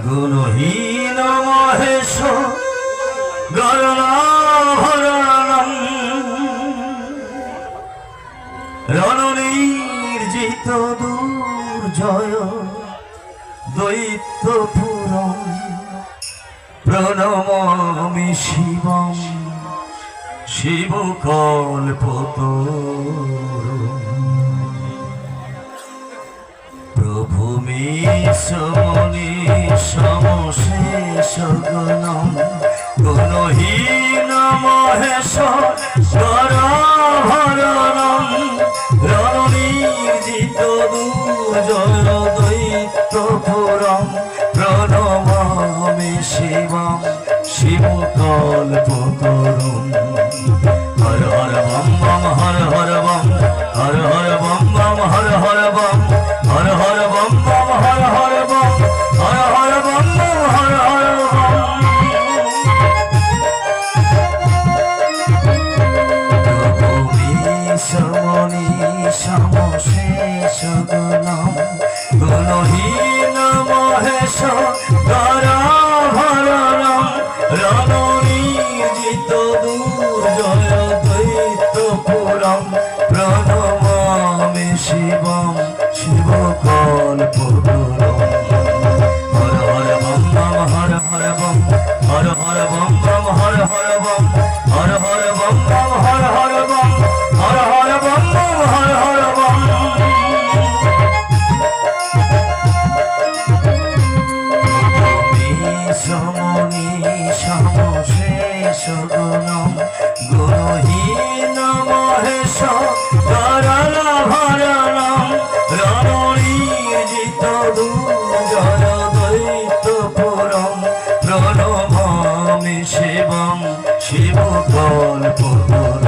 গুণহীন Mahesh গরণাভরণম রণনির্জিত Durjoy দৈত্যপুরম প্রণমামি Shivam শিবকল্পতরুম Prabhu May সমনি সমশেষ গণম গুণহীন Mahesh গরভরণম রণনির্জিত Durjoy দৈত্যপুরম প্রণমামি Shivam শিবকল্পতরুম Har Har bomb bomb Har Har bomb Har Har bomb bomb Har Har bomb Har Har bomb bomb Har Har bomb Har Har bomb bomb Har Har bomb সমনি সমশেষ গণম গুণহীন Mahesh গরভরণম রণনির্জিত Durjoy দৈত্যপুরম প্রণমামি Shivam শিবকল্পতরুম Har Har bomb bomb Har Har bomb Har Har bomb bomb Har Har bomb Har Har bomb bomb Har Har bomb Har Har bomb bomb Har Har bomb সমনি সমশেষ গণম গুণহীন Mahesh গরভরণম রণনির্জিত Durjoy দৈত্যপুরম প্রণমামি Shivam শিবকল্পতরুম